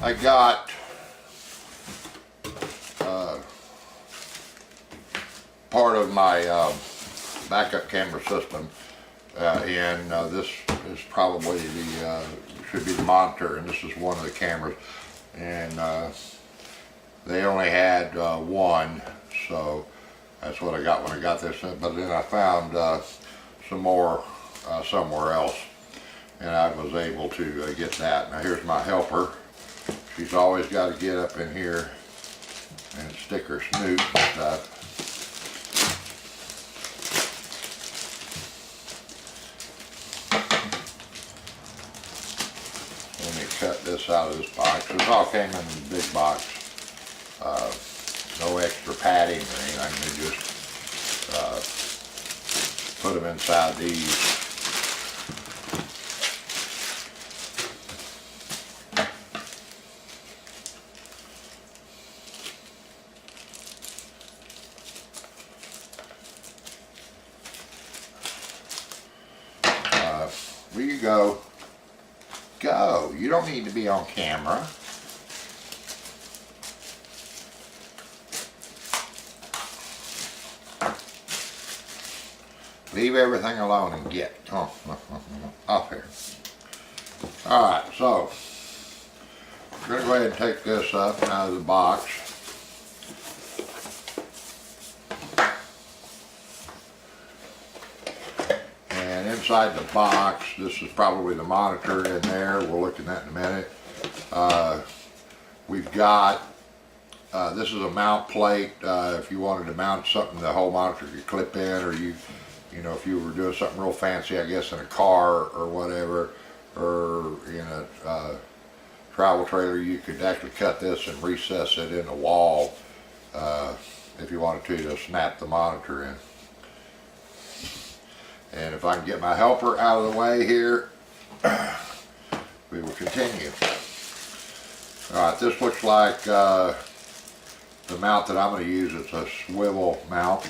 I got part of my backup camera system and this is probably the should be the monitor, and this is one of the cameras, and they only had one, so that's what I got when I got this in. But then I found some more somewhere else, and I was able to get that. Now here's my helper. She's always got to get up in here and stick her snoot and stuff. Let me cut this out of this box. This all came in a big box. No extra padding or anything. They just put them inside these. Where you go? Go. You don't need to be on camera. Leave everything alone and get. Oh, off here. Alright, so we're going to go ahead and take this up out of the box. And inside the box, this is probably the monitor in there. We'll look at that in a minute. We've got, this is a mount plate. If you wanted to mount something the whole monitor could clip in, or you know, if you were doing something real fancy, I guess in a car or whatever, or in a travel trailer, you could actually cut this and recess it in the wall if you wanted to snap the monitor in. And if I can get my helper out of the way here, we will continue. Alright, this looks like the mount that I'm going to use. It's a swivel mount.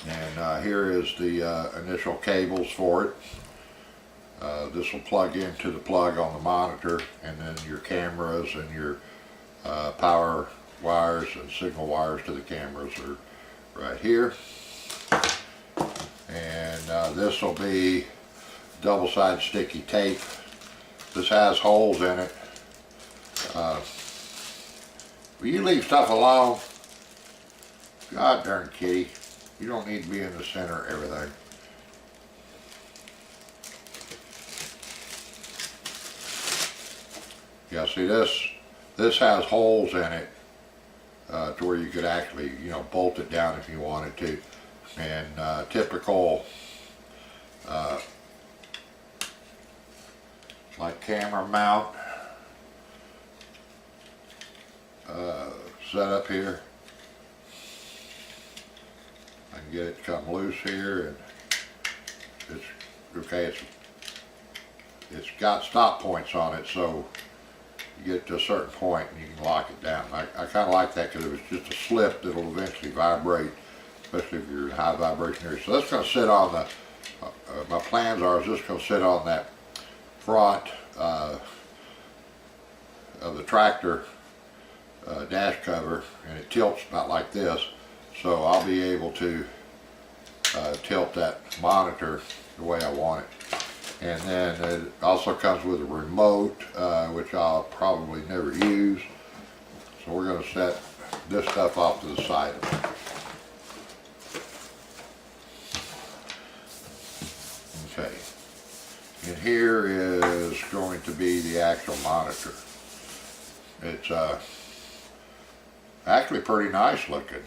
And here is the initial cables for it. This will plug into the plug on the monitor, and then your cameras and your power wires and signal wires to the cameras are right here. And this will be double-sided sticky tape. This has holes in it. Will you leave stuff alone? God darn kitty. You don't need to be in the center of everything. Yeah, see this has holes in it to where you could actually, you know, bolt it down if you wanted to. And typical like camera mount setup here. I can get it to come loose here, and it's okay. It's got stop points on it, so you get to a certain point and you can lock it down. I kind of like that because if it's just a slip, it'll eventually vibrate, especially if you're in high vibration area. So that's going to sit on the. My plans are is this going to sit on that front of the tractor dash cover, and it tilts about like this. So I'll be able to tilt that monitor the way I want it. And then it also comes with a remote, which I'll probably never use. So we're going to set this stuff off to the side of it. Okay. And here is going to be the actual monitor. It's actually pretty nice looking.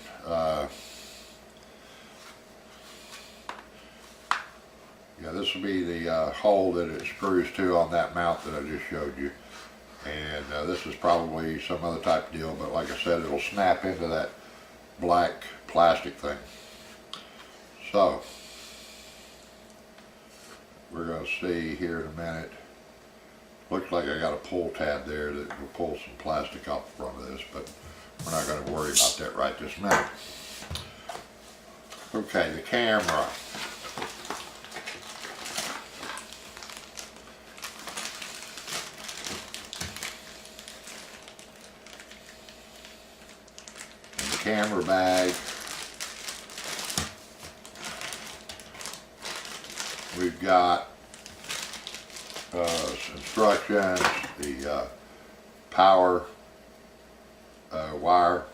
Yeah, this will be the hole that it screws to on that mount that I just showed you. And this is probably some other type of deal, but like I said, it'll snap into that black plastic thing. So, we're going to see here in a minute. Looks like I got a pull tab there that will pull some plastic off the front of this, but we're not going to worry about that right this minute. Okay, the camera. camera bag. We've got instructions, the power wire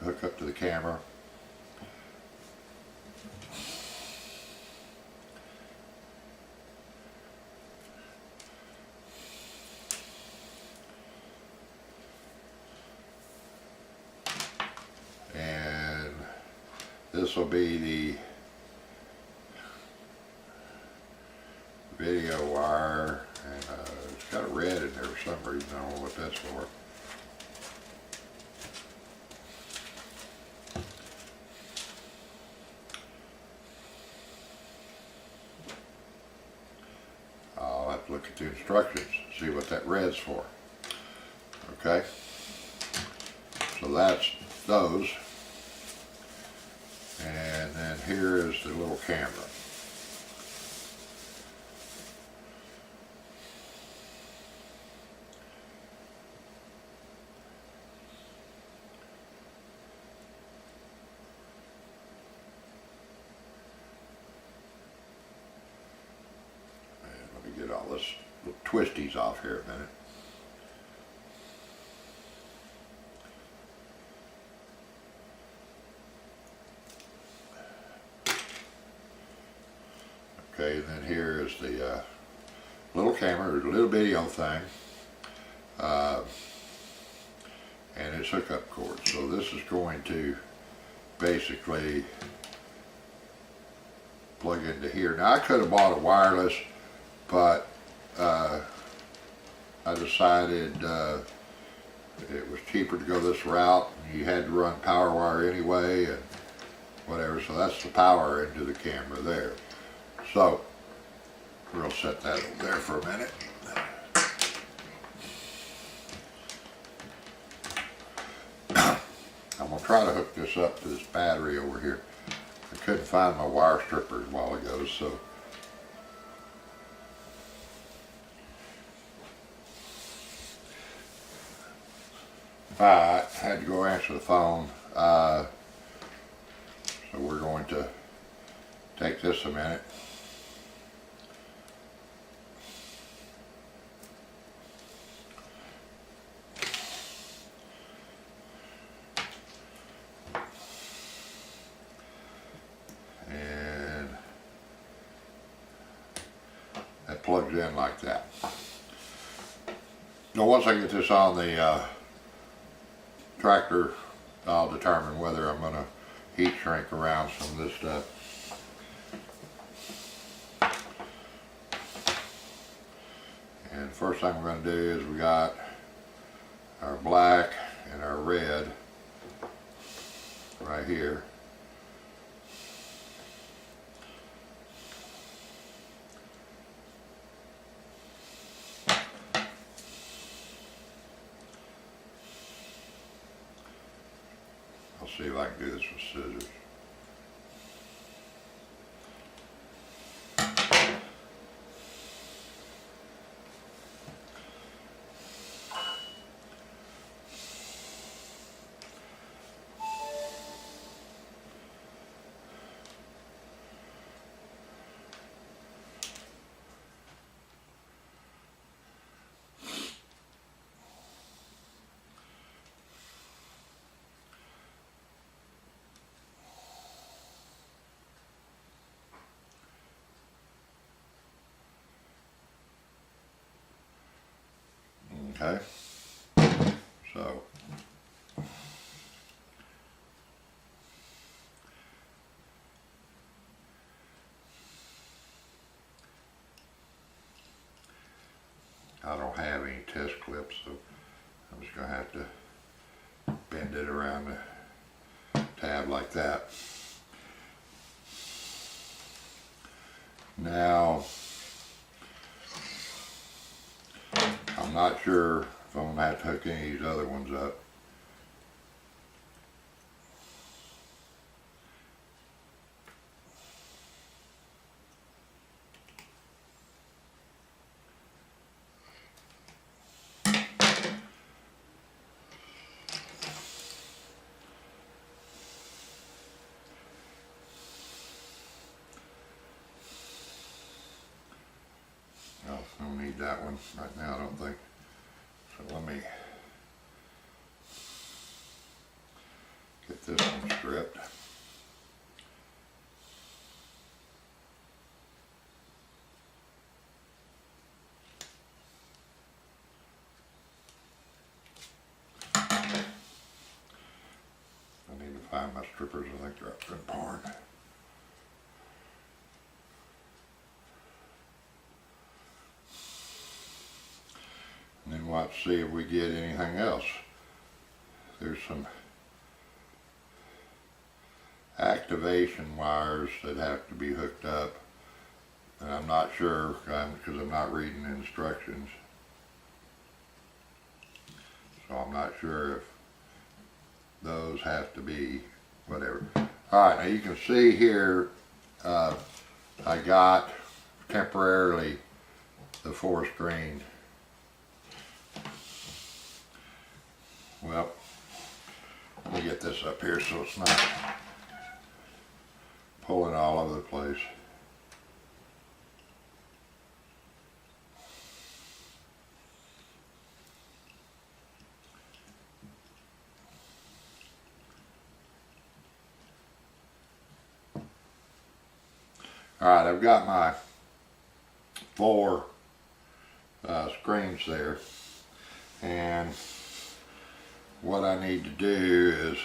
hook up to the camera. And this will be the video wire, and it's got a red in there for some reason. I don't know what that's for. I'll have to look at the instructions, see what that red's for. Okay, so that's those. And then here is the little camera. Get all this little twisties off here a minute. Okay, and then here is the little camera, the little video thing, and its hookup cord. So this is going to basically plug into here. Now I could have bought a wireless, but I decided it was cheaper to go this route. You had to run power wire anyway and whatever, so that's the power into the camera there. So we'll set that over there for a minute. I'm going to try to hook this up to this battery over here. I couldn't find my wire stripper a while ago, so alright, had to go answer the phone, so we're going to take this a minute. And that plugs in like that. Now once I get this on the tractor, I'll determine whether I'm going to heat shrink around some of this stuff. And first thing we're going to do is we got our black and our red right here. I'll see if I can do this with scissors. Okay, so I don't have any test clips, so I'm just going to have to bend it around the tab like that. Now, I'm not sure if I'm going to have to hook any of these other ones up. need that one right now, I don't think. So let me get this one stripped. I need to find my strippers, I think they're up in the barn. And then watch, see if we get anything else. There's some activation wires that have to be hooked up, and I'm not sure because I'm not reading the instructions, so I'm not sure if those have to be whatever. Alright, now you can see here I got temporarily the 4-string. Well, let me get this up here so it's not pulling all over the place. Alright, I've got my 4 screens there, and what I need to do is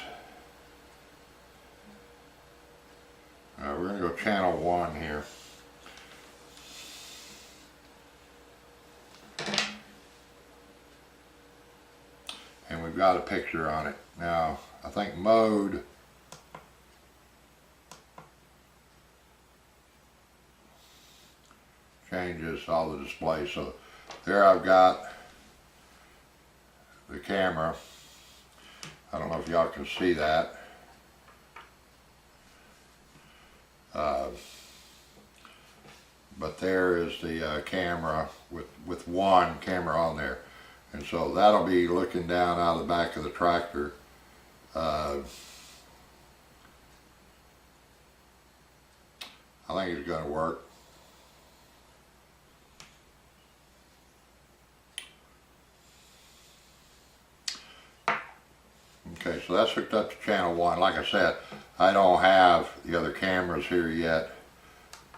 we're going to go channel 1 here. And we've got a picture on it. Now, I think mode changes all the display. So there I've got the camera. I don't know if y'all can see that. But there is the camera with one camera on there. And so that'll be looking down out of the back of the tractor. I think it's going to work. Okay, so that's hooked up to channel 1. Like I said, I don't have the other cameras here yet,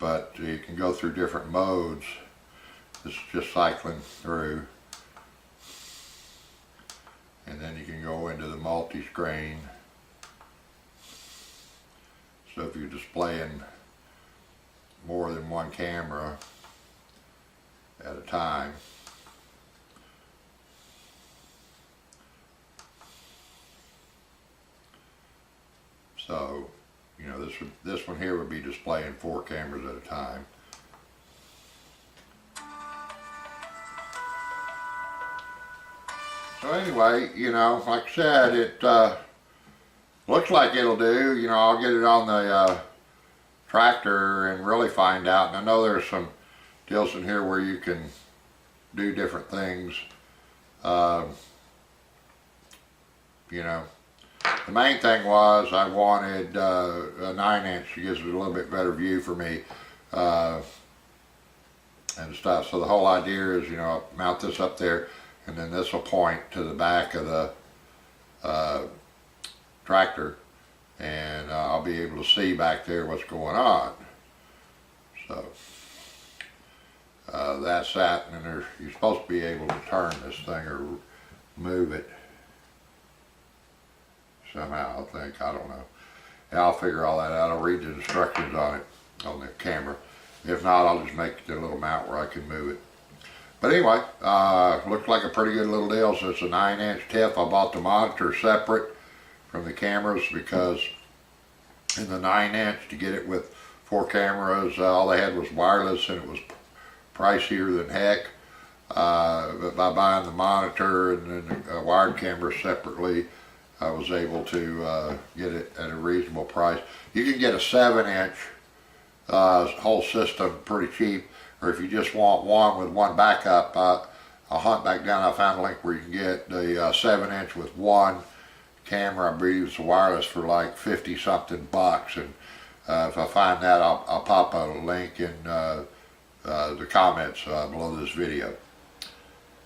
but you can go through different modes. This is just cycling through. And then you can go into the multi-screen. So if you're displaying more than one camera at a time, so, you know, this one here would be displaying 4 cameras at a time. So anyway, you know, like I said, it looks like it'll do. You know, I'll get it on the tractor and really find out. And I know there's some deals in here where you can do different things. You know, the main thing was I wanted a 9-inch. It gives it a little bit better view for me and stuff. So the whole idea is, you know, I'll mount this up there, and then this will point to the back of the tractor, and I'll be able to see back there what's going on. So that's that, and then you're supposed to be able to turn this thing or move it somehow, I think. I don't know. Yeah, I'll figure all that out. I'll read the instructions on it on the camera. If not, I'll just make the little mount where I can move it. But anyway, looks like a pretty good little deal. So it's a 9-inch TIF. I bought the monitor separate from the cameras because in the 9-inch, to get it with 4 cameras, all they had was wireless, and it was pricier than heck. But by buying the monitor and then a wired camera separately, I was able to get it at a reasonable price. You can get a 7-inch whole system pretty cheap, or if you just want one with one backup, I'll hunt back down. I found a link where you can get the 7-inch with one camera. I believe it's wireless for like 50-something bucks, and if I find that, I'll pop a link in the comments below this video.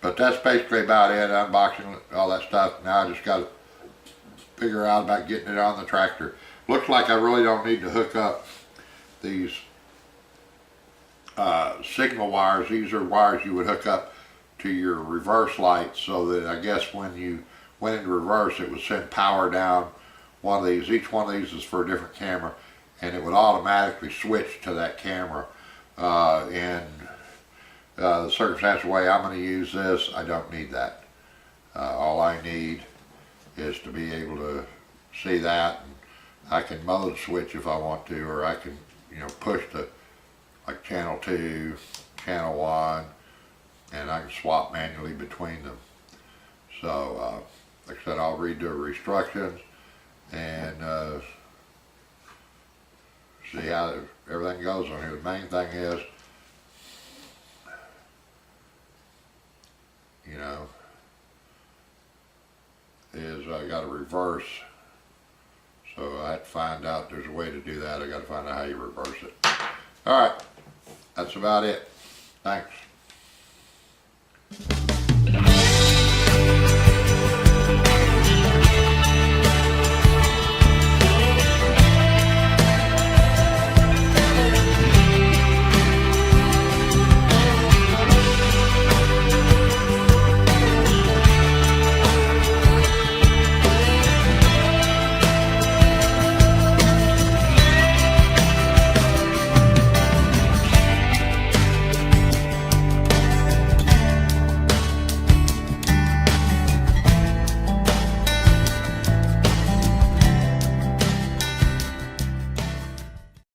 But that's basically about it, unboxing all that stuff. Now I just got to figure out about getting it on the tractor. Looks like I really don't need to hook up these signal wires. These are wires you would hook up to your reverse lights, so that I guess when you went into reverse it would send power down one of these. Each one of these is for a different camera, and it would automatically switch to that camera. The circumstantial way I'm going to use this, I don't need that. All I need is to be able to see that, and I can mode switch if I want to, or I can, push to like channel 2, channel 1, and I can swap manually between them. So, like I said, I'll read the instructions and see how everything goes on here. The main thing is, I got to reverse. So I have to find out, there's a way to do that. I got to find out how you reverse it. All right, that's about it. Thanks.